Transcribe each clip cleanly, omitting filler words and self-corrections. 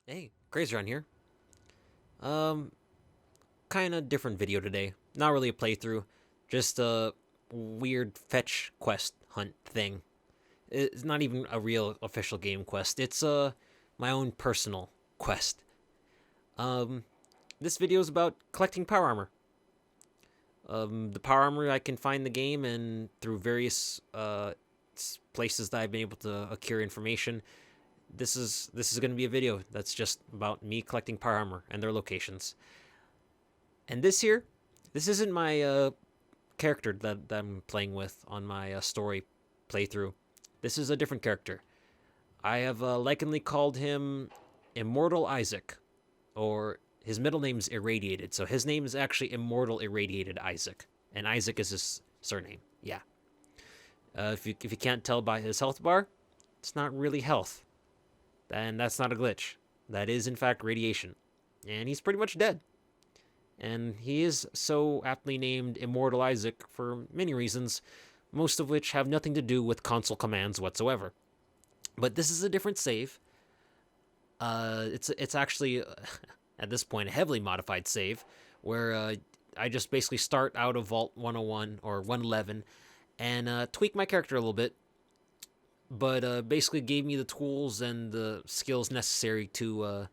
Hey, CrazyRonn here. Um, kind of different video today. Not really a playthrough, just a weird fetch quest hunt thing. It's not even a real official game quest. It's my own personal quest. Um, this video is about collecting power armor. The power armor I can find in the game and through various places that I've been able to acquire information. This is going to be a video that's just about me collecting power armor and their locations. And this isn't my character that I'm playing with on my story playthrough. This is a different character. I have likingly called him Immortal Isaac, or his middle name's Irradiated. So his name is actually Immortal Irradiated Isaac, and Isaac is his surname. Yeah. If you can't tell by his health bar, it's not really health, and that's not a glitch. That is in fact radiation, and he's pretty much dead. And he is so aptly named Immortal Isaac for many reasons, most of which have nothing to do with console commands whatsoever. But this is a different save. It's actually at this point a heavily modified save, where I just basically start out of Vault 101 or 111 and tweak my character a little bit, but basically gave me the tools and the skills necessary to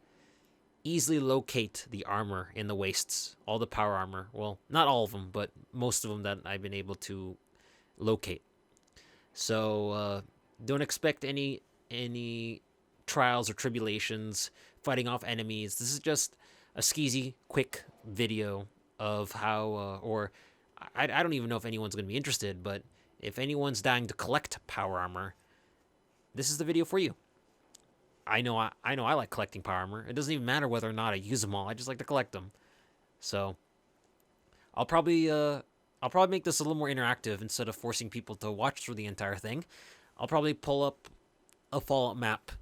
easily locate the armor in the wastes, all the power armor. Well, not all of them, but most of them that I've been able to locate. So don't expect any trials or tribulations fighting off enemies. This is just a skeezy, quick video of how, or I don't even know if anyone's going to be interested, but if anyone's dying to collect power armor, this is the video for you. I like collecting power armor. It doesn't even matter whether or not I use them all. I just like to collect them. So I'll probably make this a little more interactive instead of forcing people to watch through the entire thing. I'll probably pull up a Fallout map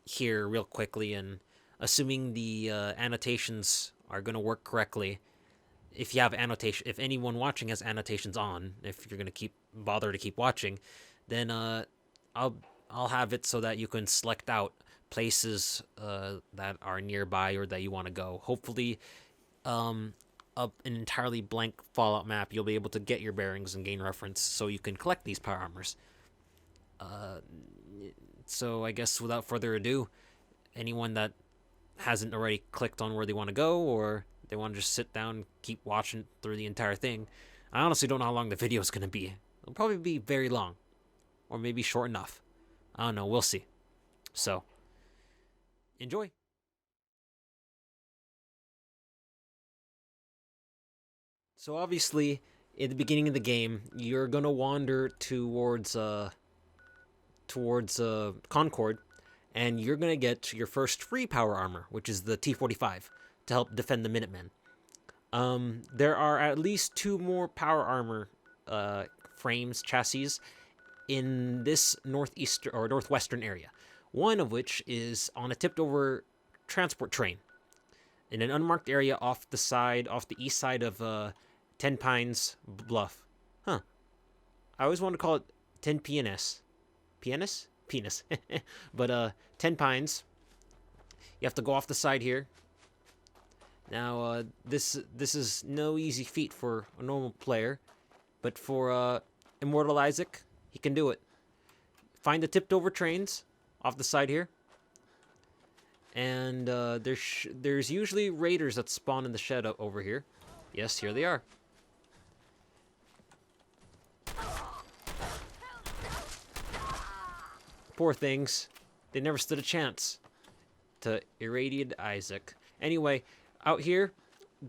here real quickly, and assuming the annotations are going to work correctly. If you have annotation, if anyone watching has annotations on, if you're going to bother to keep watching, then I'll I'll have it so that you can select out places that are nearby or that you want to go. Hopefully, an entirely blank Fallout map, you'll be able to get your bearings and gain reference so you can collect these power armors. Uh, so I guess without further ado, anyone that hasn't already clicked on where they want to go, or they want to just sit down and keep watching through the entire thing, I honestly don't know how long the video is going to be. It'll probably be very long, or maybe short enough. I don't know. We'll see. So, enjoy. So obviously, at the beginning of the game, you're gonna wander towards Concord, and you're gonna get your first free power armor, which is the T-45, to help defend the Minutemen. There are at least two more power armor frames, chassis, in this northeastern or northwestern area. One of which is on a tipped over transport train in an unmarked area off the east side of Ten Pines Bluff. Huh. I always wanted to call it Ten PNS. PNS? Penis. But Ten Pines. You have to go off the side here. Now this is no easy feat for a normal player, but for Immortal Isaac, he can do it. Find the tipped over trains off the side here, and there's usually raiders that spawn in the shed over here. Yes, here they are. Poor things. They never stood a chance to irradiate Isaac. Anyway, out here,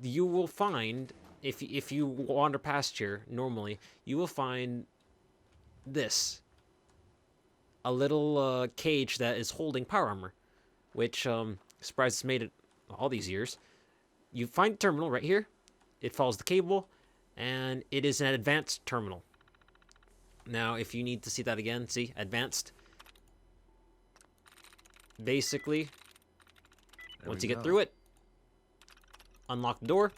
you will find, if you wander past here normally, you will find this. A little cage that is holding power armor, which, surprised it's made it all these years. You find a terminal right here. It follows the cable, and it is an advanced terminal. Now, if you need to see that again, see, advanced. Basically, once you get through it, unlock the door.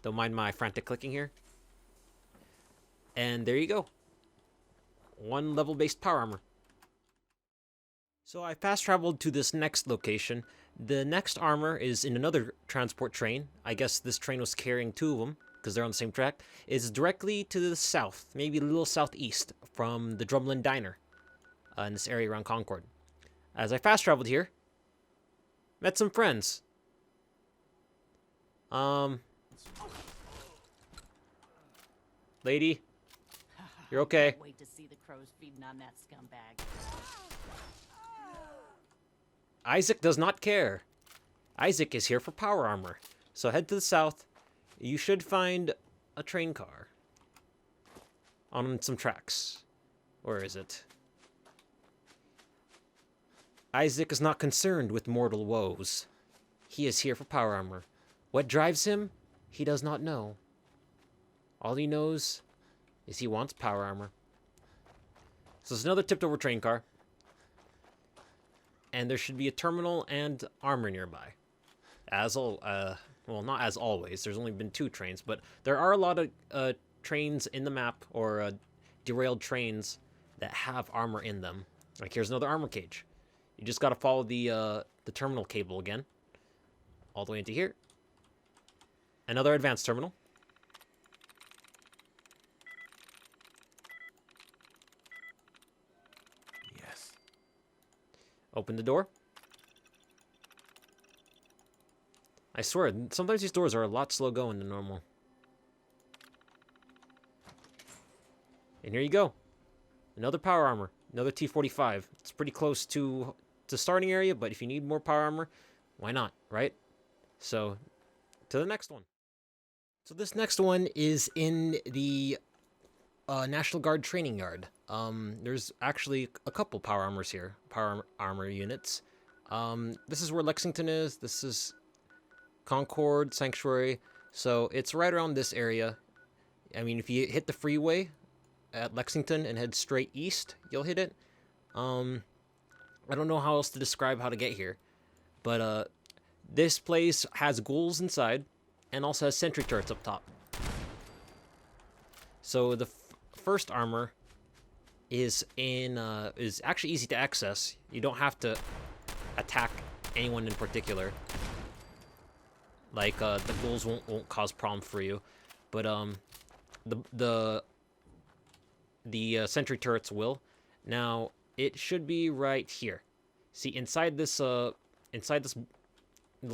Don't mind my frantic clicking here. And there you go. One level-based power armor. So I fast traveled to this next location. The next armor is in another transport train. I guess this train was carrying two of them because they're on the same track. It's directly to the south, maybe a little southeast from the Drumlin Diner in this area around Concord. As I fast traveled here, met some friends. Lady, you're okay. Wait to see the crows feeding on that scumbag. Isaac does not care. Isaac is here for power armor. So head to the south. You should find a train car on some tracks. Where is it? Isaac is not concerned with mortal woes. He is here for power armor. What drives him? He does not know. All he knows is he wants power armor. So there's another tipped over train car. And there should be a terminal and armor nearby. Well, not as always. There's only been 2 trains, but there are a lot of trains in the map, or derailed trains that have armor in them. Like here's another armor cage. You just gotta follow the terminal cable again, all the way into here. Another advanced terminal. Yes. Open the door. I swear, sometimes these doors are a lot slow going than normal. And here you go. Another power armor. Another T-45. It's pretty close to the starting area, but if you need more power armor, why not, right? So, to the next one. So this next one is in the National Guard training yard. There's actually a couple power armors here. Power armor units. This is where Lexington is. This is Concord, Sanctuary. So it's right around this area. I mean, if you hit the freeway at Lexington and head straight east, you'll hit it. I don't know how else to describe how to get here. But this place has ghouls inside and also has sentry turrets up top. So the first armor is actually easy to access. You don't have to attack anyone in particular. Like the ghouls won't cause problem for you, but the sentry turrets will. Now it should be right here. See, inside this little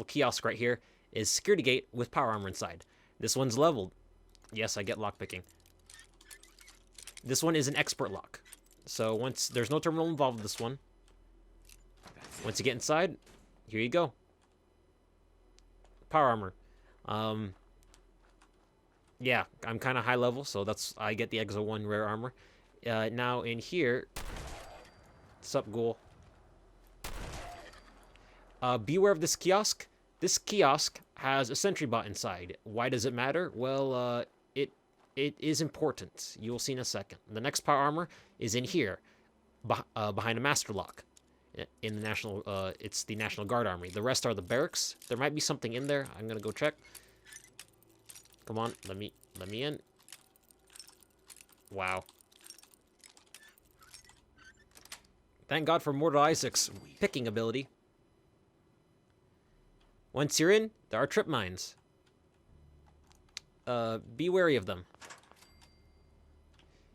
kiosk right here is security gate with power armor inside. This one's leveled. Yes, I get lockpicking. This one is an expert lock. So once there's no terminal involved with this one. Once you get inside, here you go. Power armor. Yeah, I'm kind of high level, so I get the Exo 1 rare armor. Now in here, sup ghoul. Beware of this kiosk. This kiosk has a sentry bot inside. Why does it matter? Well, it is important. You will see in a second. The next power armor is in here, behind a master lock. In the national, it's the National Guard Army. The rest are the barracks. There might be something in there. I'm gonna go check. Come on, let me in. Wow. Thank God for Mortal Isaac's picking ability. Once you're in, there are trip mines. Be wary of them.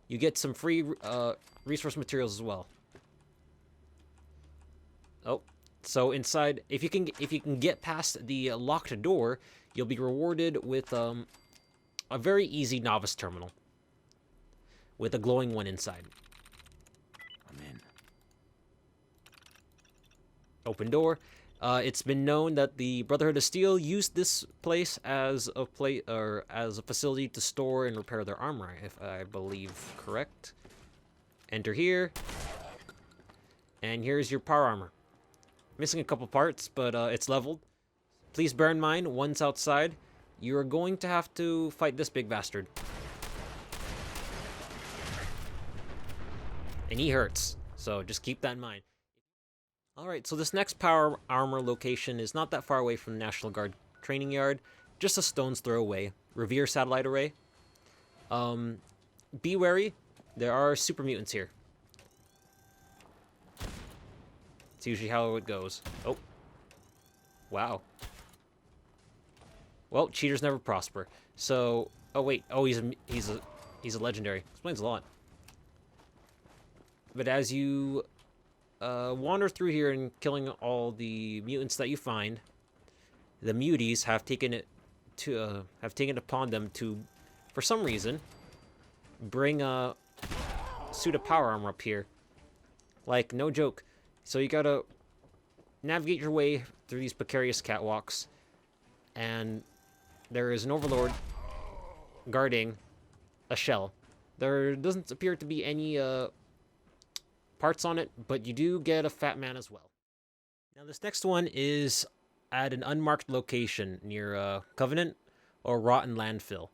You get some free resource materials as well. Oh, so inside, if you can get past the locked door, you'll be rewarded with a very easy novice terminal with a glowing one inside. I'm in. Open door. It's been known that the Brotherhood of Steel used this place as a facility to store and repair their armor, if I believe correct. Enter here, and here's your power armor. Missing a couple parts, but it's leveled. Please bear in mind, once outside, you are going to have to fight this big bastard. And he hurts, so just keep that in mind. Alright, so this next power armor location is not that far away from the National Guard training yard, just a stone's throw away. Revere satellite array. Be wary, there are super mutants here. It's usually how it goes. Oh. Wow. Well, cheaters never prosper. So, oh wait, oh he's a legendary. Explains a lot. But as you wander through here and killing all the mutants that you find, the muties have taken it upon them to, for some reason, bring a suit of power armor up here. Like, no joke. So you gotta navigate your way through these precarious catwalks, and there is an overlord guarding a shell. There doesn't appear to be any parts on it, but you do get a fat man as well. Now this next one is at an unmarked location near Covenant or Rotten Landfill.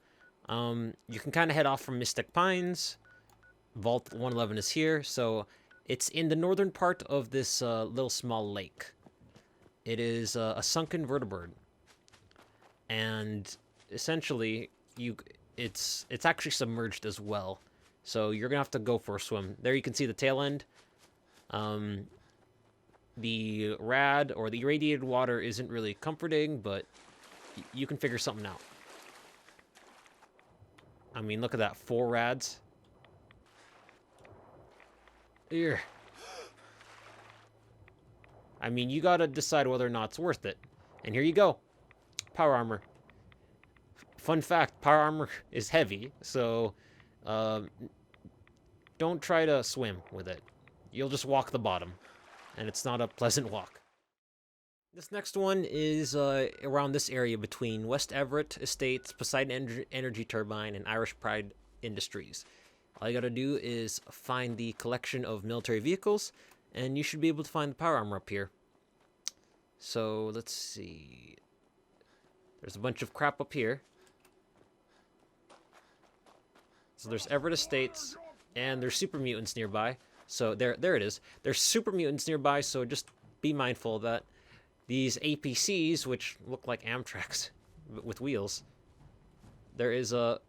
You can kind of head off from Mystic Pines. Vault 111 is here, so it's in the northern part of this little small lake. It is a sunken vertebrate, and essentially it's actually submerged as well. So you're gonna have to go for a swim. There you can see the tail end. The rad or the irradiated water isn't really comforting, but you can figure something out. I mean, look at that, 4 rads. Here. I mean, you gotta decide whether or not it's worth it. And here you go. Power armor. Fun fact, power armor is heavy, so don't try to swim with it. You'll just walk the bottom, and it's not a pleasant walk. This next one is around this area between West Everett Estates, Poseidon Energy Turbine, and Irish Pride Industries. All you gotta do is find the collection of military vehicles, and you should be able to find the power armor up here. So, let's see. There's a bunch of crap up here. So there's Everett Estates, and there's super mutants nearby. So there it is. There's super mutants nearby, so just be mindful that these APCs, which look like Amtraks with wheels, there is a...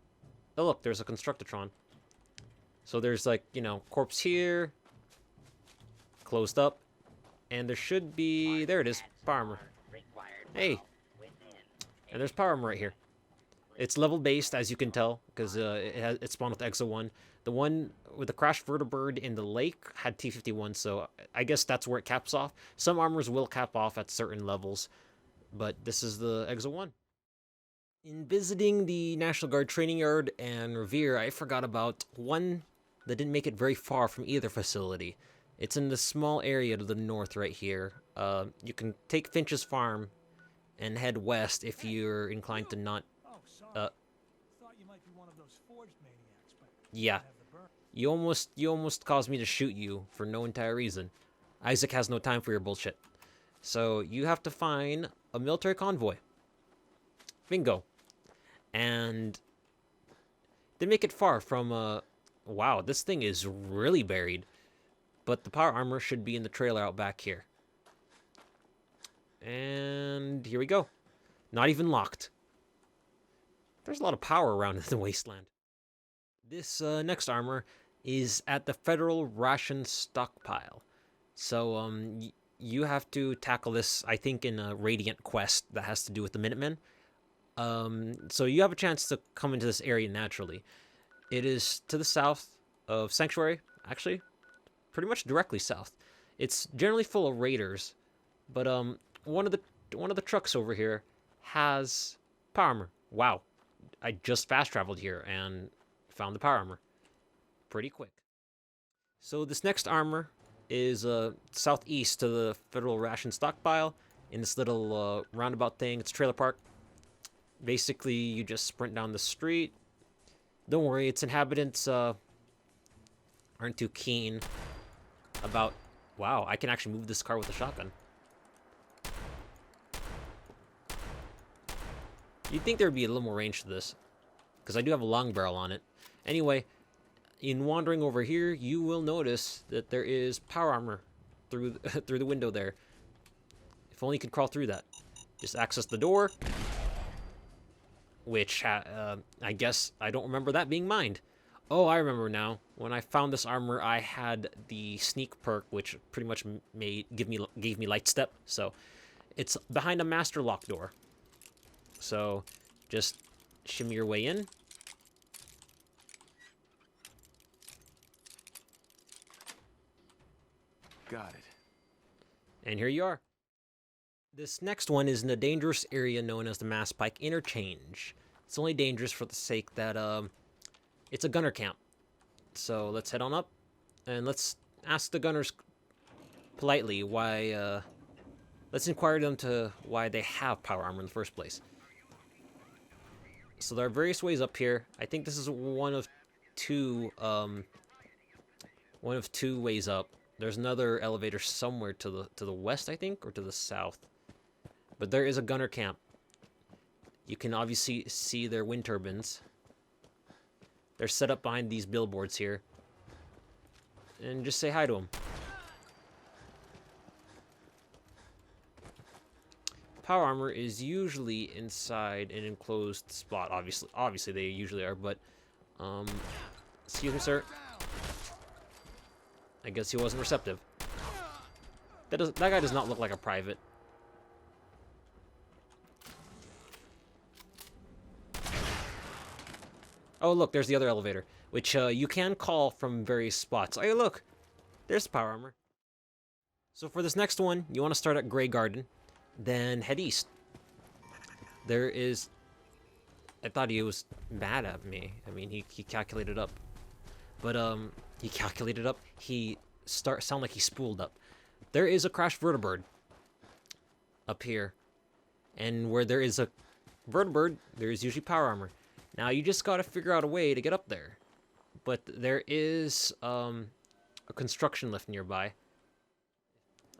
Oh look, there's a Constructatron. So there's like, you know, corpse here, closed up, and there should be... There it is, power armor. Hey! And there's power armor right here. It's level based, as you can tell, because it spawned with Exo 1. The one with the crashed vertebrate in the lake had T51, so I guess that's where it caps off. Some armors will cap off at certain levels, but this is the Exo 1. In visiting the National Guard training yard and Revere, I forgot about one that didn't make it very far from either facility. It's in the small area to the north right here. You can take Finch's Farm and head west if you're inclined to not... Yeah. You almost caused me to shoot you for no entire reason. Isaac has no time for your bullshit. So you have to find a military convoy. Bingo. And they make it far from wow, this thing is really buried. But the power armor should be in the trailer out back here. And here we go. Not even locked. There's a lot of power around in the wasteland. This next armor is at the Federal Ration Stockpile. So you have to tackle this, I think, in a Radiant quest that has to do with the Minutemen. So you have a chance to come into this area naturally. It is to the south of Sanctuary, actually, pretty much directly south. It's generally full of raiders, but one of the trucks over here has power armor. Wow, I just fast traveled here and found the power armor pretty quick. So this next armor is southeast to the Federal Ration Stockpile in this little roundabout thing. It's a trailer park. Basically, you just sprint down the street. Don't worry, its inhabitants aren't too keen about... Wow, I can actually move this car with a shotgun. You'd think there would be a little more range to this, because I do have a long barrel on it. Anyway, in wandering over here, you will notice that there is power armor through through the window there. If only you could crawl through that. Just access the door, which I guess I don't remember that being mined. Oh, I remember now. When I found this armor, I had the sneak perk, which pretty much gave me light step. So it's behind a master lock door. So just shimmy your way in. Got it. And here you are. This next one is in a dangerous area known as the Mass Pike Interchange. It's only dangerous for the sake that it's a gunner camp. So let's head on up and let's ask the gunners politely why. Let's inquire them to why they have power armor in the first place. So there are various ways up here. I think this is one of two ways up. There's another elevator somewhere to the west, I think, or to the south. But there is a gunner camp. You can obviously see their wind turbines. They're set up behind these billboards here. And just say hi to them. Power armor is usually inside an enclosed spot. Obviously they usually are, but excuse me, sir. I guess he wasn't receptive. That guy does not look like a private. Oh, look, there's the other elevator, which you can call from various spots. Oh, look, there's the power armor. So for this next one, you want to start at Grey Garden, then head east. There is... I thought he was mad at me. I mean, he calculated up. But, he calculated up. Sound like he spooled up. There is a crashed vertibird up here. And where there is a vertibird, there is usually power armor. Now, you just gotta figure out a way to get up there. But there is a construction lift nearby.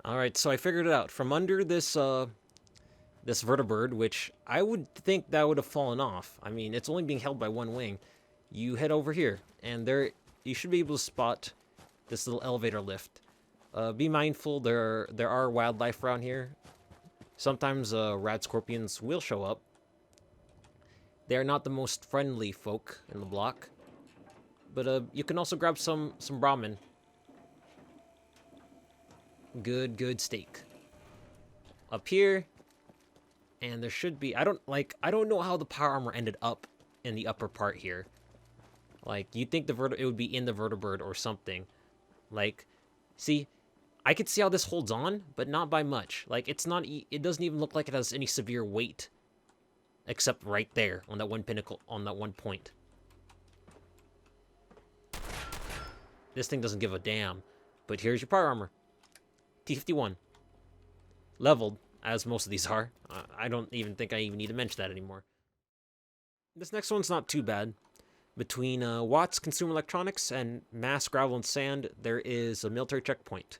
Alright, so I figured it out. From under this this vertibird, which I would think that would have fallen off. I mean, it's only being held by one wing. You head over here, and there you should be able to spot this little elevator lift. Be mindful, there are wildlife around here. Sometimes rad scorpions will show up. They are not the most friendly folk in the block. But you can also grab some Brahmin. Good steak. Up here, and there should be... I don't know how the power armor ended up in the upper part here. Like, you'd think it would be in the vertibird or something. Like, see, I could see how this holds on, but not by much. Like, it doesn't even look like it has any severe weight. Except right there, on that one pinnacle, on that one point. This thing doesn't give a damn. But here's your power armor. T51. Leveled, as most of these are. I don't even think I even need to mention that anymore. This next one's not too bad. Between Watts Consumer Electronics and Mass Gravel and Sand, there is a military checkpoint.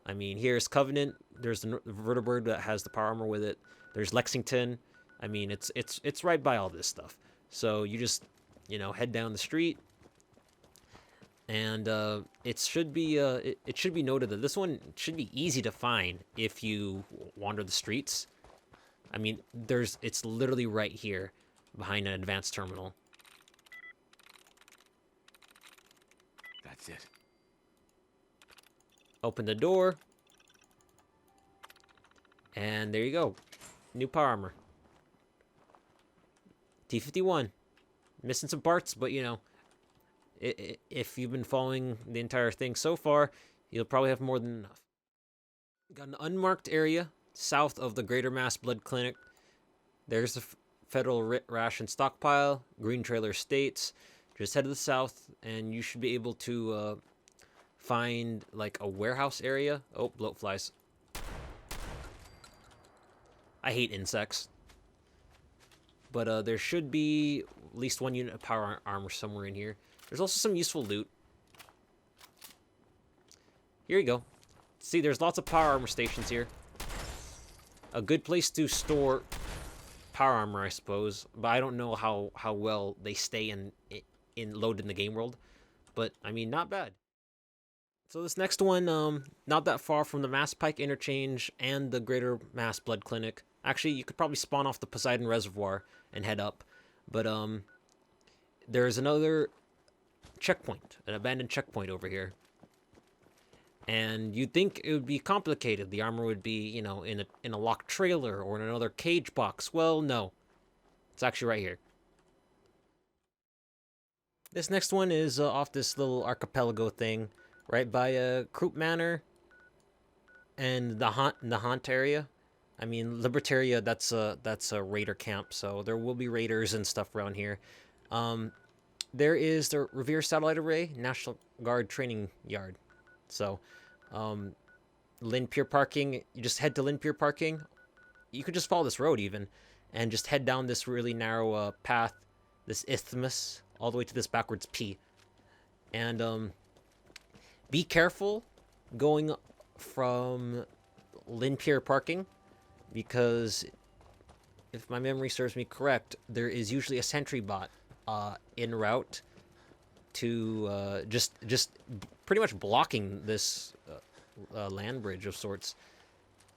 I mean, here's Covenant. There's the vertibird that has the power armor with it. There's Lexington. I mean, it's right by all this stuff. So you just, head down the street. And it should be noted that this one should be easy to find if you wander the streets. I mean, it's literally right here behind an advanced terminal. That's it. Open the door. And there you go. New power armor. T51. Missing some parts, but if you've been following the entire thing so far, you'll probably have more than enough. Got an unmarked area south of the Greater Mass Blood Clinic. There's the federal ration stockpile, Green Trailer Estates. Just head to the south, and you should be able to find like a warehouse area. Oh, bloatflies. I hate insects. But there should be at least one unit of power armor somewhere in here. There's also some useful loot. Here you go. See, there's lots of power armor stations here. A good place to store power armor, I suppose. But I don't know how well they stay loaded in the game world. But, I mean, not bad. So this next one, not that far from the Mass Pike Interchange and the Greater Mass Blood Clinic. Actually, you could probably spawn off the Poseidon Reservoir and head up. But there's another checkpoint, an abandoned checkpoint over here. And you'd think it would be complicated. The armor would be, you know, in a locked trailer or in another cage box. Well, no. It's actually right here. This next one is off this little archipelago thing, right by Croup Manor and the Haunt area. I mean, Libertaria, that's a raider camp, so there will be raiders and stuff around here. There is the Revere Satellite Array National Guard Training Yard. So, Lynn Pier Parking, you just head to Lynn Pier Parking. You could just follow this road even, and just head down this really narrow path, this isthmus, all the way to this backwards P. And, be careful going from Lynn Pier Parking, because if my memory serves me correct, there is usually a sentry bot en route to just pretty much blocking this land bridge of sorts.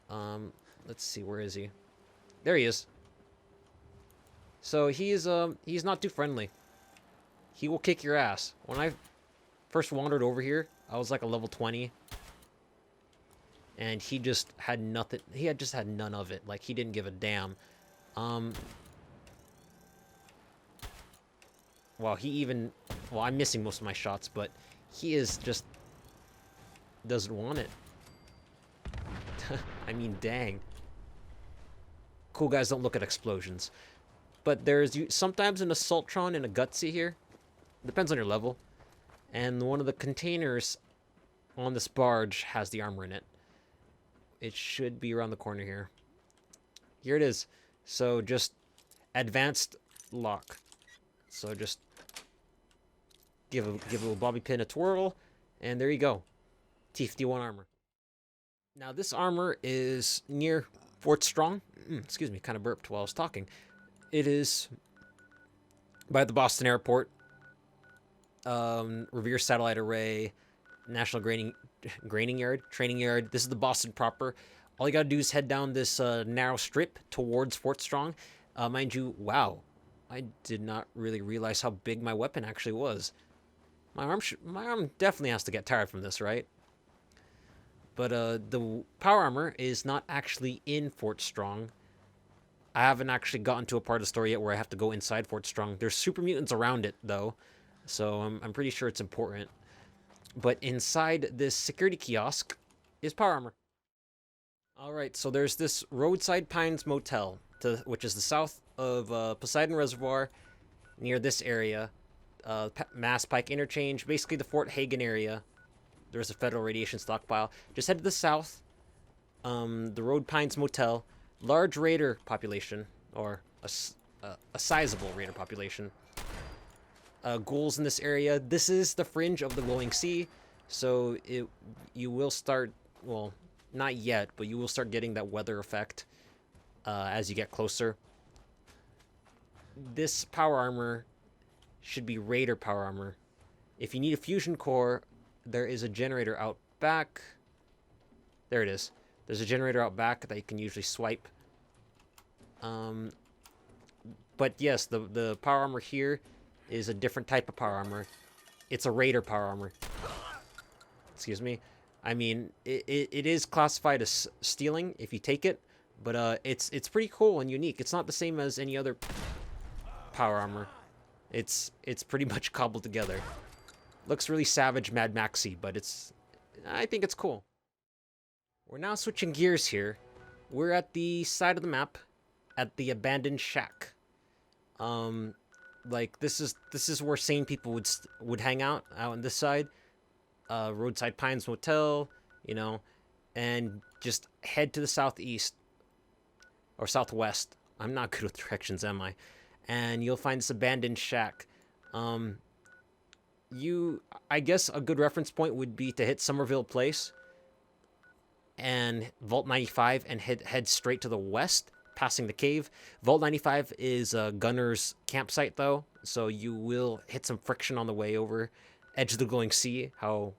Let's see, where is he? There he is. So he's not too friendly. He will kick your ass. When I first wandered over here, I was like a level 20. And he just had nothing. He had just had none of it. Like, he didn't give a damn. Well, he even... Well, I'm missing most of my shots, but he is just... doesn't want it. I mean, dang. Cool guys don't look at explosions. But there's sometimes an Assaultron and a Gutsy here. Depends on your level. And one of the containers on this barge has the armor in it. It should be around the corner here. Here it is. So just advanced lock. So just give a little bobby pin a twirl, and there you go. T51 armor. Now this armor is near Fort Strong. Excuse me, kind of burped while I was talking. It is by the Boston Airport. Revere Satellite Array, National Training Yard. This is the Boston proper. All you gotta do is head down this narrow strip towards Fort Strong. Mind you, wow, I did not really realize how big my weapon actually was. My arm definitely has to get tired from this, right? But the power armor is not actually in Fort Strong. I haven't actually gotten to a part of the story yet where I have to go inside Fort Strong. There's super mutants around it though, so I'm pretty sure it's important. But inside this security kiosk is power armor. Alright, so there's this Roadside Pines Motel, which is the south of Poseidon Reservoir, near this area. Mass Pike Interchange, basically the Fort Hagen area. There's a federal radiation stockpile. Just head to the south. The Road Pines Motel. Large raider population, or a sizable raider population. Ghouls in this area. This is the fringe of the glowing sea, so you will start, well, not yet, but you will start getting that weather effect as you get closer. This power armor should be raider power armor. If you need a fusion core, there is a generator out back. There it is. There's a generator out back that you can usually swipe. But yes, the power armor here is a different type of power armor. It's a raider power armor. Excuse me. I mean, it is classified as stealing if you take it, but it's pretty cool and unique. It's not the same as any other power armor. It's pretty much cobbled together. Looks really savage, Mad Maxy, but I think it's cool. We're now switching gears here. We're at the side of the map, at the abandoned shack. Like this is where sane people would hang out on this side. Roadside Pines Motel, you know, and just head to the southeast or southwest. I'm not good with directions, am I? And you'll find this abandoned shack. I guess a good reference point would be to hit Somerville Place and Vault 95 and head straight to the west, passing the cave. Vault 95 is a gunner's campsite, though, so you will hit some friction on the way over. Edge of the Glowing Sea, how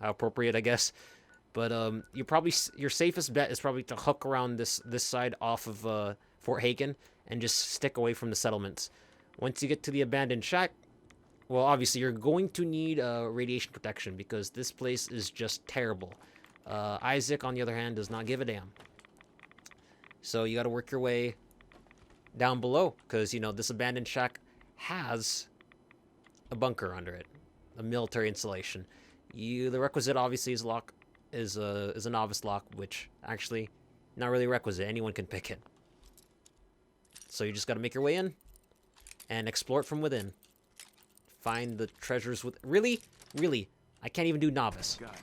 appropriate, I guess. But your safest bet is probably to hook around this side off of Fort Hagen and just stick away from the settlements. Once you get to the abandoned shack, Well, obviously, you're going to need radiation protection because this place is just terrible. Isaac, on the other hand, does not give a damn. So you got to work your way down below because, you know, this abandoned shack has a bunker under it, a military installation. The requisite, obviously, is a novice lock, which actually not really requisite. Anyone can pick it. So you just got to make your way in and explore it from within. Find the treasures with... Really? Really? I can't even do novice. Got it.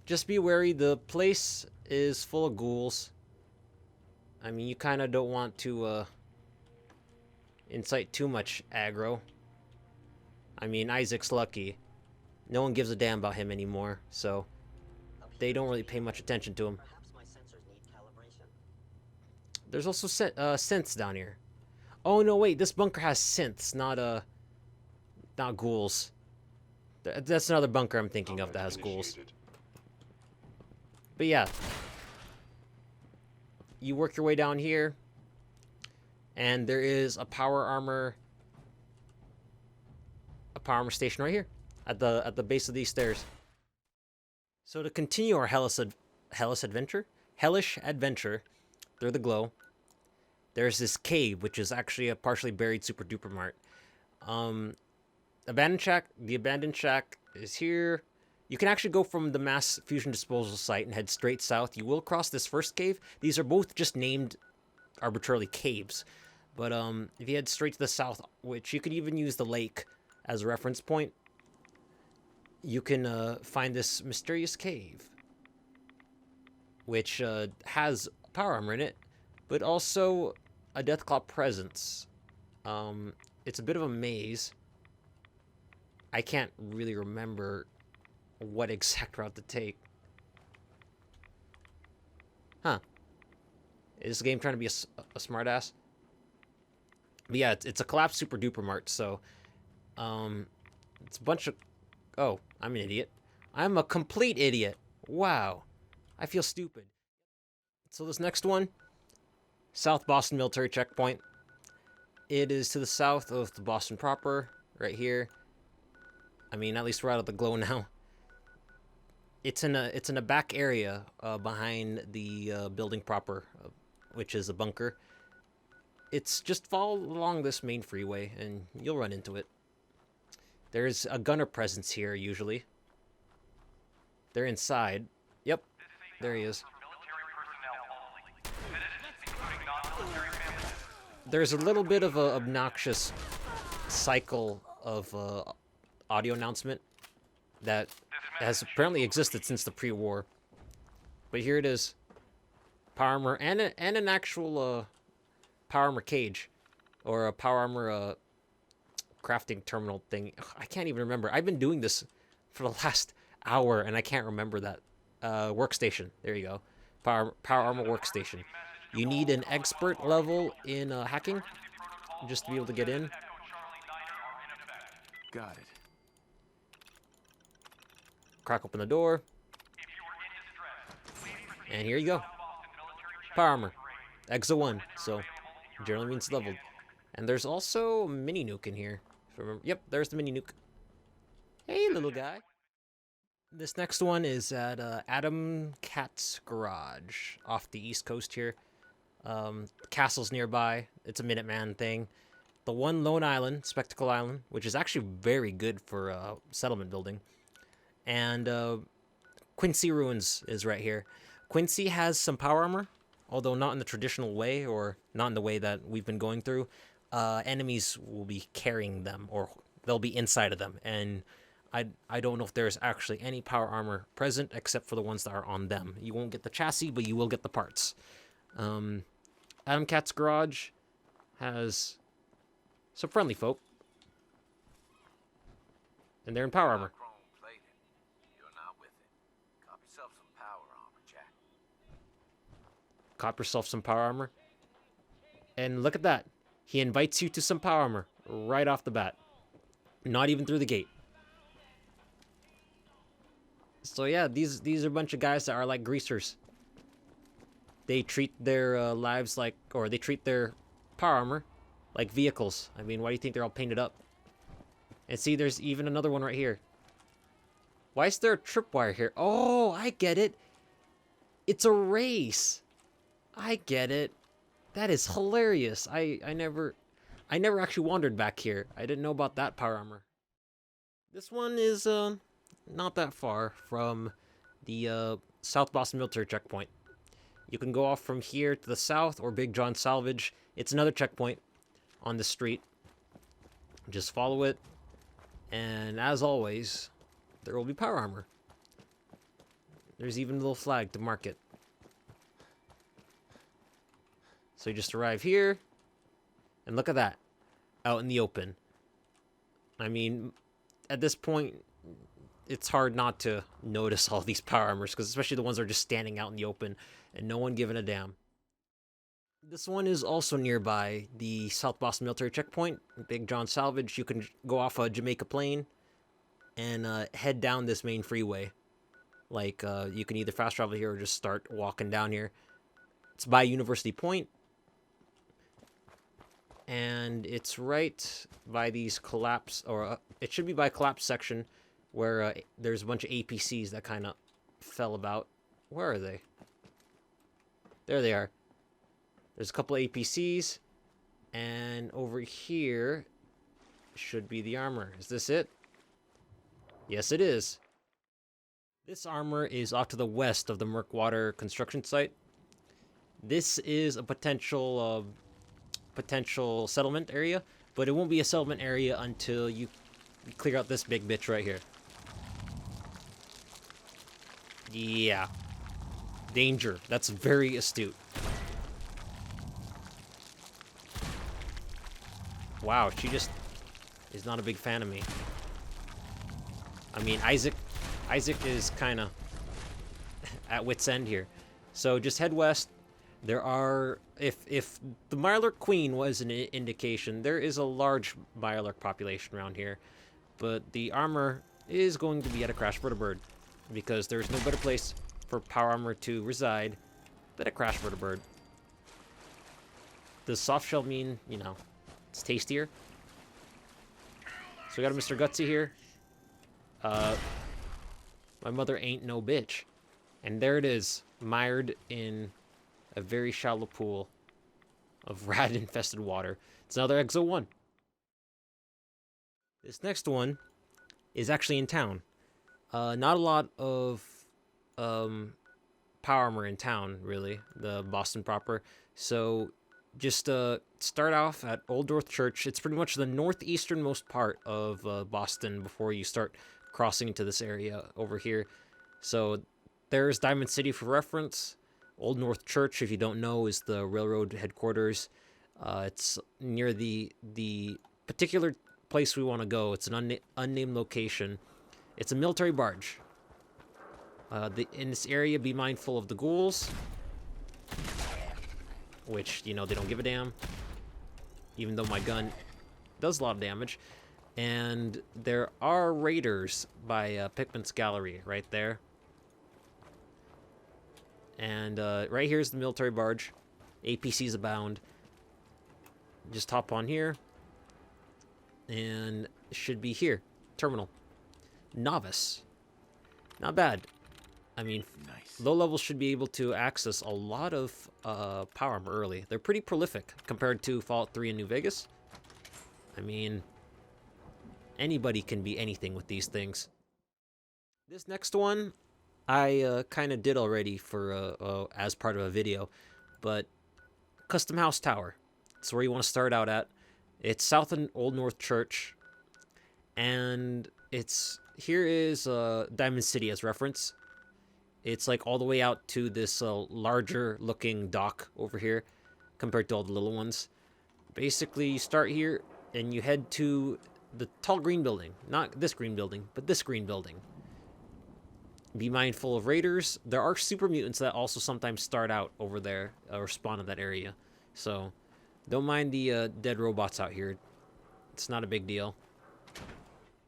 Just be wary, the place is full of ghouls. I mean, you kind of don't want to incite too much aggro. I mean, Isaac's lucky. No one gives a damn about him anymore, so they don't really pay much attention to him. There's also synths down here. Oh no, wait, this bunker has synths, not ghouls. That's another bunker I'm thinking of that has ghouls. But yeah, you work your way down here, and there is a power armor station right here at the base of these stairs. So to continue our hellish adventure through the glow, there's this cave which is actually a partially buried super duper mart. Abandoned shack. The abandoned shack is here. You can actually go from the mass fusion disposal site and head straight south. You will cross this first cave. These are both just named arbitrarily caves. But if you head straight to the south, which you could even use the lake as a reference point, you can find this mysterious cave, which has power armor in it, but also a Deathclaw presence. It's a bit of a maze. I can't really remember what exact route to take. Huh. Is this game trying to be a smartass? But yeah, it's a collapsed super duper mart, so it's a bunch of... Oh, I'm an idiot. I'm a complete idiot. Wow. I feel stupid. So this next one, South Boston Military Checkpoint. It is to the south of the Boston proper, right here. I mean, at least we're out of the glow now. It's in a back area behind the building proper, which is a bunker. It's just follow along this main freeway, and you'll run into it. There's a gunner presence here, usually. They're inside. Yep, there he is. There's a little bit of an obnoxious cycle of audio announcement that has apparently existed since the pre-war. But here it is. Power armor and an actual power armor cage. Or a power armor crafting terminal thing. Ugh, I can't even remember. I've been doing this for the last hour and I can't remember that. Workstation. There you go. Power armor workstation. You need an expert level in hacking just to be able to get in. Got it. Crack open the door. And here you go. Power armor. Exa 1. So, generally means leveled. And there's also a mini nuke in here. If I remember. Yep, there's the mini nuke. Hey, little guy. This next one is at Adam Cat's garage off the east coast here. The castle's nearby. It's a Minuteman thing. The one lone island, Spectacle Island, which is actually very good for settlement building. And Quincy Ruins is right here. Quincy has some power armor, although not in the traditional way, or not in the way that we've been going through. Enemies will be carrying them, or they'll be inside of them. And I don't know if there's actually any power armor present, except for the ones that are on them. You won't get the chassis, but you will get the parts. Adam Cat's garage has some friendly folk. And they're in power armor. Cop yourself some power armor. And look at that. He invites you to some power armor right off the bat. Not even through the gate. So yeah, these are a bunch of guys that are like greasers. They treat their lives like, or they treat their power armor like vehicles. I mean, why do you think they're all painted up? And see, there's even another one right here. Why is there a tripwire here? Oh, I get it. It's a race. I get it. That is hilarious. I never actually wandered back here. I didn't know about that power armor. This one is not that far from the South Boston military checkpoint. You can go off from here to the south or Big John Salvage. It's another checkpoint on the street. Just follow it. And as always, there will be power armor. There's even a little flag to mark it. So you just arrive here. And look at that. Out in the open. I mean, at this point, it's hard not to notice all these power armors, because especially the ones that are just standing out in the open and no one giving a damn. This one is also nearby the South Boston military checkpoint, Big John Salvage. You can go off of Jamaica Plain and head down this main freeway. Like, you can either fast travel here or just start walking down here. It's by University Point. And it's right by these collapse, or it should be by collapse section, where there's a bunch of APCs that kind of fell about. Where are they? There they are. There's a couple of APCs, and over here should be the armor. Is this it? Yes, it is. This armor is off to the west of the Murkwater construction site. This is a potential settlement area, but it won't be a settlement area until you clear out this big bitch right here. Yeah. Danger. That's very astute. Wow, she just is not a big fan of me. I mean, Isaac is kind of at wit's end here. So just head west. There are, if the Mirelurk Queen was an indication, there is a large Mirelurk population around here. But the armor is going to be at a Crash Vertibird, because there's no better place for power armor to reside than a Crash Vertibird. Does soft shell mean, you know, it's tastier? So we got a Mr. Gutsy here. My mother ain't no bitch. And there it is, mired in a very shallow pool of rat-infested water. It's another Exo 1. This next one is actually in town. Not a lot of power armor in town, really, the Boston proper. So just start off at Old North Church. It's pretty much the northeasternmost part of Boston before you start crossing into this area over here. So there's Diamond City for reference. Old North Church, if you don't know, is the railroad headquarters. It's near the particular place we want to go. It's an unnamed location. It's a military barge. In this area, be mindful of the ghouls, which, you know, they don't give a damn, even though my gun does a lot of damage. And there are raiders by Pickman's Gallery right there. And right here's the military barge. APCs abound. Just hop on here. And it should be here. Terminal. Novice. Not bad. I mean, Nice. low levels should be able to access a lot of power armor early. They're pretty prolific compared to Fallout 3 and New Vegas. I mean, anybody can be anything with these things. This next one, I kind of did already for as part of a video, but Custom House Tower. It's where you want to start out at. It's south of Old North Church, and here is Diamond City as reference. It's like all the way out to this larger looking dock over here compared to all the little ones. Basically, you start here and you head to the tall green building. Not this green building, but this green building. Be mindful of raiders. There are super mutants that also sometimes start out over there or spawn in that area. So don't mind the dead robots out here. It's not a big deal.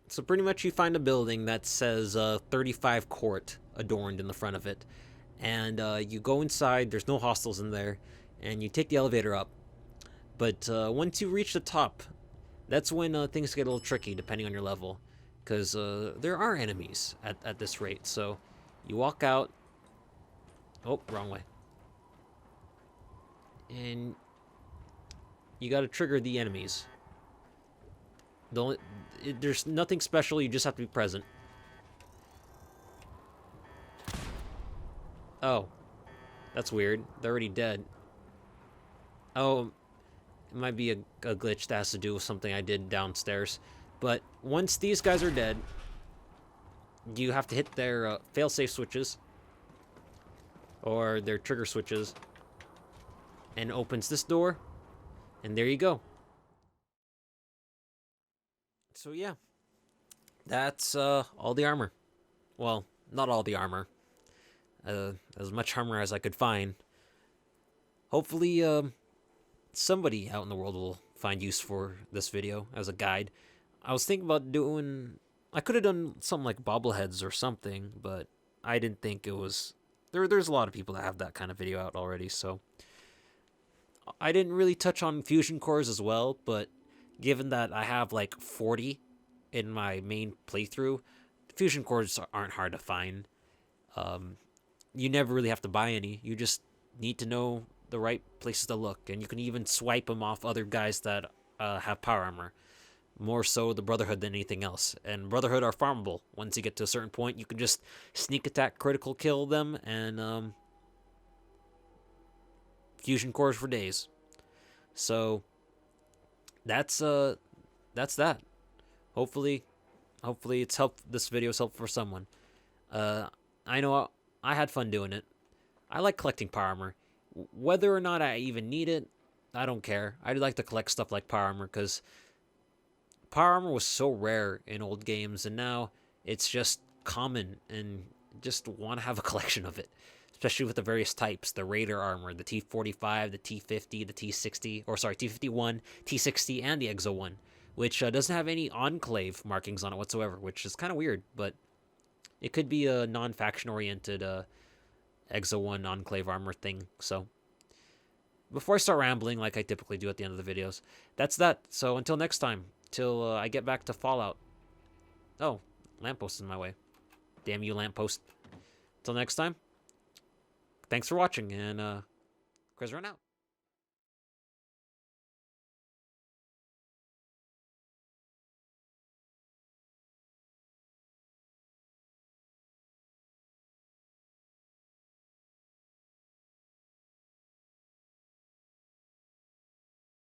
So pretty much you find a building that says 35 Court adorned in the front of it. And you go inside, there's no hostels in there, and you take the elevator up. But once you reach the top, that's when things get a little tricky depending on your level. Because there are enemies at this rate. So you walk out. Oh, wrong way. And you gotta trigger the enemies. There's nothing special, you just have to be present. Oh. That's weird. They're already dead. Oh, it might be a glitch that has to do with something I did downstairs. But once these guys are dead, you have to hit their failsafe switches. Or their trigger switches. And it opens this door. And there you go. So yeah. That's all the armor. Well, not all the armor. As much armor as I could find. Hopefully, somebody out in the world will find use for this video as a guide. I was thinking about doing... I could have done something like bobbleheads or something, but I didn't think it was... There's a lot of people that have that kind of video out already, so... I didn't really touch on fusion cores as well, but given that I have like 40 in my main playthrough, fusion cores aren't hard to find. You never really have to buy any. You just need to know the right places to look, and you can even swipe them off other guys that have power armor. More so the Brotherhood than anything else. And Brotherhood are farmable. Once you get to a certain point, you can just sneak attack, critical kill them, and fusion cores for days. So that's that. Hopefully it's helped. This video is helpful for someone. I know I had fun doing it. I like collecting power armor. Whether or not I even need it, I don't care. I'd like to collect stuff like power armor because power armor was so rare in old games, and now it's just common, and just want to have a collection of it. Especially with the various types, the Raider armor, the T45, the T50, the T60, or sorry, T51, T60, and the Exo 1, which doesn't have any Enclave markings on it whatsoever, which is kind of weird, but it could be a non-faction oriented Exo 1 Enclave armor thing. So before I start rambling like I typically do at the end of the videos, that's that. So until next time, till I get back to Fallout. Oh, lamppost is in my way. Damn you, lamppost. Until next time, thanks for watching, and CrazyRonn out.